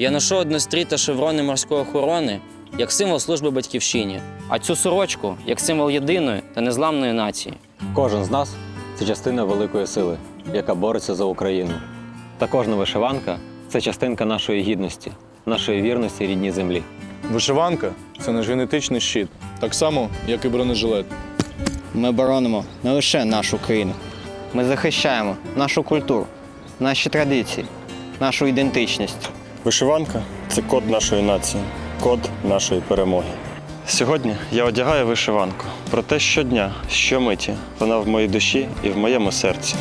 Я ношу однострій та шеврони морської охорони як символ служби батьківщині, а цю сорочку як символ єдиної та незламної нації. Кожен з нас – це частина великої сили, яка бореться за Україну. Та кожна вишиванка – це частинка нашої гідності, нашої вірності рідній землі. Вишиванка – це наш генетичний щит, так само, як і бронежилет. Ми боронимо не лише нашу країну. Ми захищаємо нашу культуру, наші традиції, нашу ідентичність. Вишиванка – це код нашої нації, код нашої перемоги. Сьогодні я одягаю вишиванку, проте щодня, щомиті вона в моїй душі і в моєму серці.